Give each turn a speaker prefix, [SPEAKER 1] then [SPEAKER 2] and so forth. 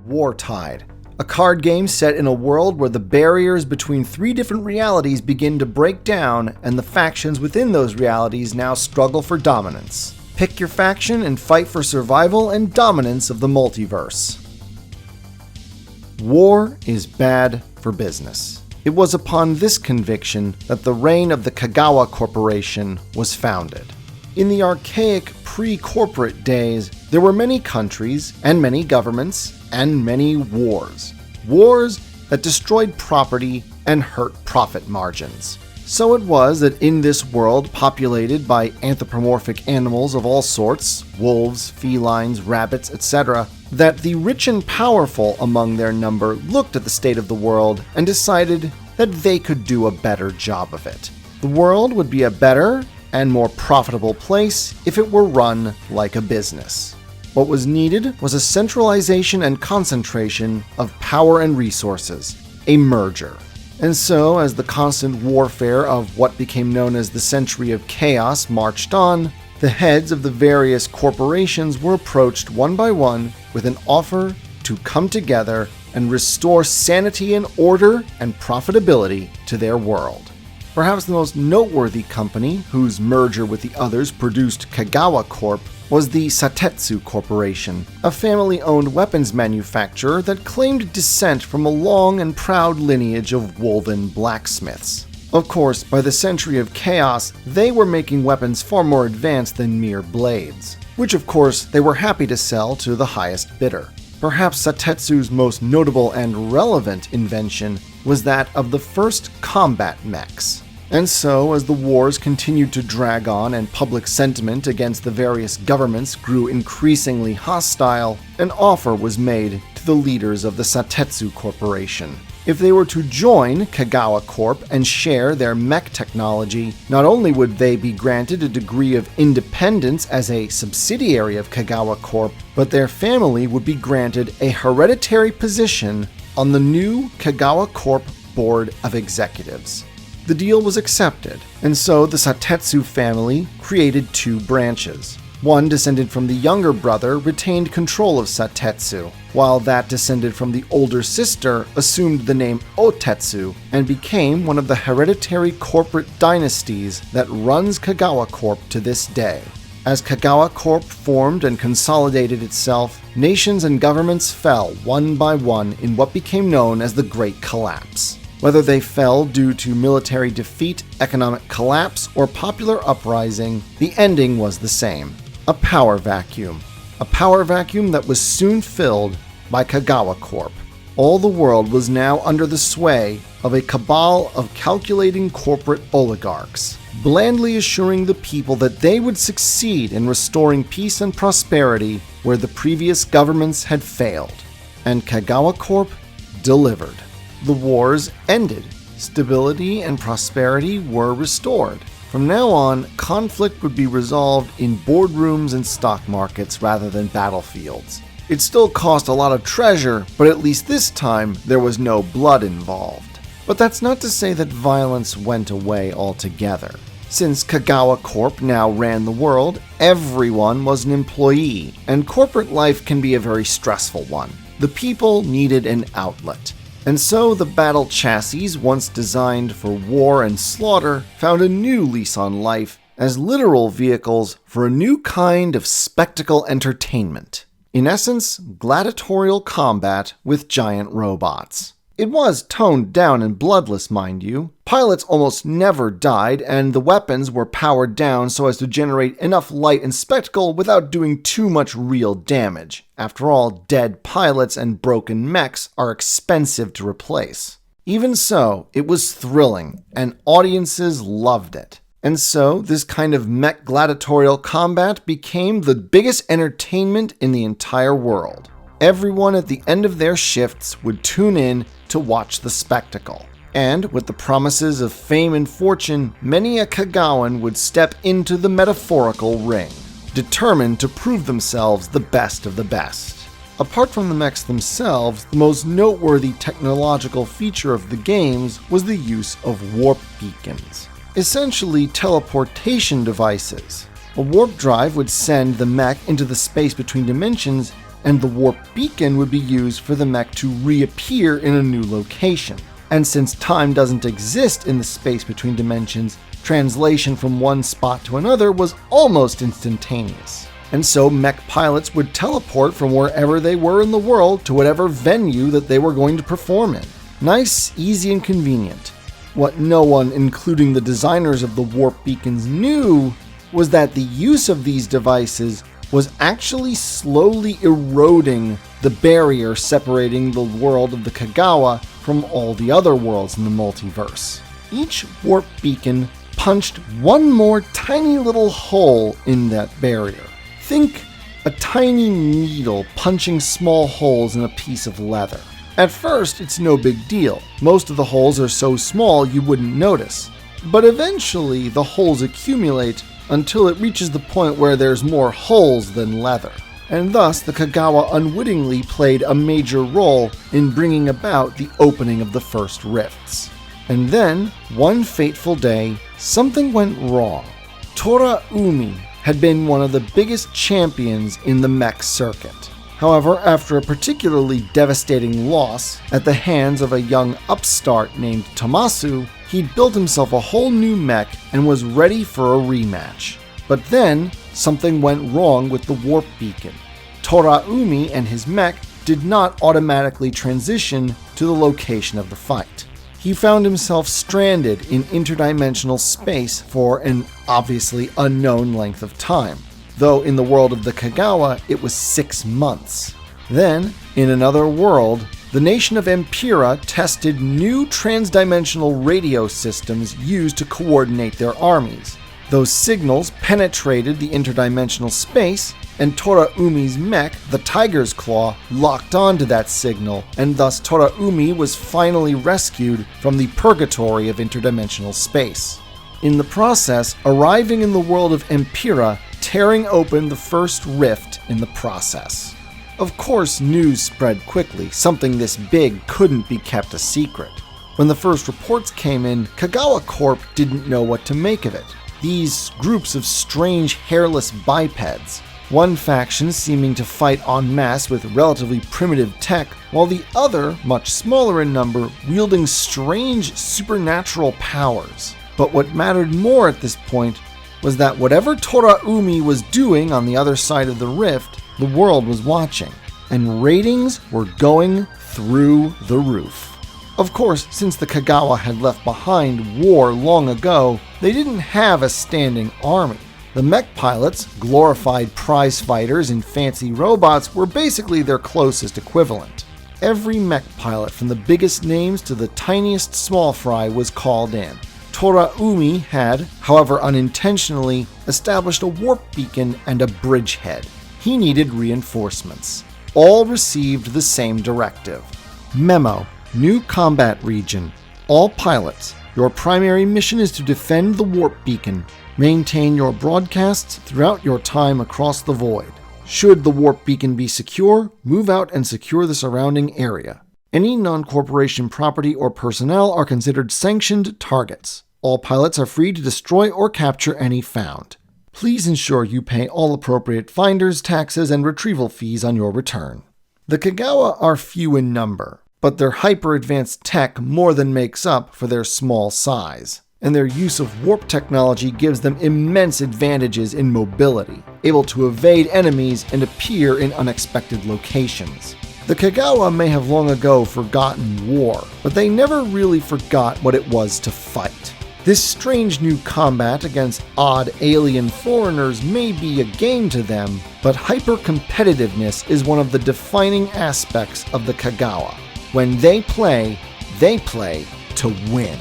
[SPEAKER 1] Wartide, a card game set in a world where the barriers between three different realities begin to break down and the factions within those realities now struggle for dominance. Pick your faction and fight for survival and dominance of the multiverse. War is bad for business. It was upon this conviction that the reign of the Kegawa Corporation was founded. In the archaic pre-corporate days, there were many countries and many governments and many wars. Wars that destroyed property and hurt profit margins. So it was that in this world populated by anthropomorphic animals of all sorts, wolves, felines, rabbits, etc., that the rich and powerful among their number looked at the state of the world and decided that they could do a better job of it. The world would be a better and more profitable place if it were run like a business. What was needed was a centralization and concentration of power and resources, a merger. And so, as the constant warfare of what became known as the Century of Chaos marched on, the heads of the various corporations were approached one by one with an offer to come together and restore sanity and order and profitability to their world. Perhaps the most noteworthy company, whose merger with the others produced Kegawa Corp., was the Satetsu Corporation, a family-owned weapons manufacturer that claimed descent from a long and proud lineage of woven blacksmiths. Of course, by the Century of Chaos, they were making weapons far more advanced than mere blades, which of course they were happy to sell to the highest bidder. Perhaps Satetsu's most notable and relevant invention was that of the first combat mechs. And so, as the wars continued to drag on and public sentiment against the various governments grew increasingly hostile, an offer was made to the leaders of the Satetsu Corporation. If they were to join Kegawa Corp and share their mech technology, not only would they be granted a degree of independence as a subsidiary of Kegawa Corp, but their family would be granted a hereditary position on the new Kegawa Corp Board of Executives. The deal was accepted, and so the Satetsu family created two branches. One descended from the younger brother retained control of Satetsu, while that descended from the older sister assumed the name Otetsu and became one of the hereditary corporate dynasties that runs Kegawa Corp to this day. As Kegawa Corp formed and consolidated itself, nations and governments fell one by one in what became known as the Great Collapse. Whether they fell due to military defeat, economic collapse, or popular uprising, the ending was the same. A power vacuum. A power vacuum that was soon filled by Kegawa Corp. All the world was now under the sway of a cabal of calculating corporate oligarchs, blandly assuring the people that they would succeed in restoring peace and prosperity where the previous governments had failed. And Kegawa Corp delivered. The wars ended. Stability and prosperity were restored. From now on, conflict would be resolved in boardrooms and stock markets rather than battlefields. It still cost a lot of treasure, but at least this time there was no blood involved. But that's not to say that violence went away altogether. Since Kegawa Corp now ran the world, everyone was an employee, and corporate life can be a very stressful one. The people needed an outlet. And so the battle chassis, once designed for war and slaughter, found a new lease on life as literal vehicles for a new kind of spectacle entertainment. In essence, gladiatorial combat with giant robots. It was toned down and bloodless, mind you. Pilots almost never died, and the weapons were powered down so as to generate enough light and spectacle without doing too much real damage. After all, dead pilots and broken mechs are expensive to replace. Even so, it was thrilling, and audiences loved it. And so, this kind of mech gladiatorial combat became the biggest entertainment in the entire world. Everyone at the end of their shifts would tune in to watch the spectacle. And with the promises of fame and fortune, many a Kegawan would step into the metaphorical ring, determined to prove themselves the best of the best. Apart from the mechs themselves, the most noteworthy technological feature of the games was the use of warp beacons, essentially teleportation devices. A warp drive would send the mech into the space between dimensions and the warp beacon would be used for the mech to reappear in a new location. And since time doesn't exist in the space between dimensions, translation from one spot to another was almost instantaneous. And so mech pilots would teleport from wherever they were in the world to whatever venue that they were going to perform in. Nice, easy, and convenient. What no one, including the designers of the warp beacons, knew was that the use of these devices was actually slowly eroding the barrier separating the world of the Kegawa from all the other worlds in the multiverse. Each warp beacon punched one more tiny little hole in that barrier. Think a tiny needle punching small holes in a piece of leather. At first, it's no big deal. Most of the holes are so small you wouldn't notice. But eventually, the holes accumulate until it reaches the point where there's more holes than leather. And thus, the Kegawa unwittingly played a major role in bringing about the opening of the first rifts. And then, one fateful day, something went wrong. Tora Umi had been one of the biggest champions in the mech circuit. However, after a particularly devastating loss at the hands of a young upstart named Tomasu, he'd built himself a whole new mech and was ready for a rematch. But then, something went wrong with the warp beacon. Tora Umi and his mech did not automatically transition to the location of the fight. He found himself stranded in interdimensional space for an obviously unknown length of time, though in the world of the Kegawa it was 6 months. Then, in another world, the nation of Empira tested new transdimensional radio systems used to coordinate their armies. Those signals penetrated the interdimensional space, and Tora Umi's mech, the Tiger's Claw, locked onto that signal, and thus Tora Umi was finally rescued from the purgatory of interdimensional space. In the process, arriving in the world of Empira, tearing open the first rift in the process. Of course, news spread quickly. Something this big couldn't be kept a secret. When the first reports came in, Kegawa Corp didn't know what to make of it. These groups of strange hairless bipeds, one faction seeming to fight en masse with relatively primitive tech, while the other, much smaller in number, wielding strange supernatural powers. But what mattered more at this point was that whatever Tora Umi was doing on the other side of the rift, the world was watching, and ratings were going through the roof. Of course, since the Kegawa had left behind war long ago, they didn't have a standing army. The mech pilots, glorified prize fighters and fancy robots, were basically their closest equivalent. Every mech pilot, from the biggest names to the tiniest small fry, was called in. Tora Umi had, however unintentionally, established a warp beacon and a bridgehead. He needed reinforcements. All received the same directive. Memo: New combat region. All pilots, your primary mission is to defend the warp beacon. Maintain your broadcasts throughout your time across the void. Should the warp beacon be secure, move out and secure the surrounding area. Any non-corporation property or personnel are considered sanctioned targets. All pilots are free to destroy or capture any found. Please ensure you pay all appropriate finders, taxes, and retrieval fees on your return. The Kegawa are few in number, but their hyper-advanced tech more than makes up for their small size, and their use of warp technology gives them immense advantages in mobility, able to evade enemies and appear in unexpected locations. The Kegawa may have long ago forgotten war, but they never really forgot what it was to fight. This strange new combat against odd alien foreigners may be a game to them, but hyper-competitiveness is one of the defining aspects of the Kegawa. When they play to win.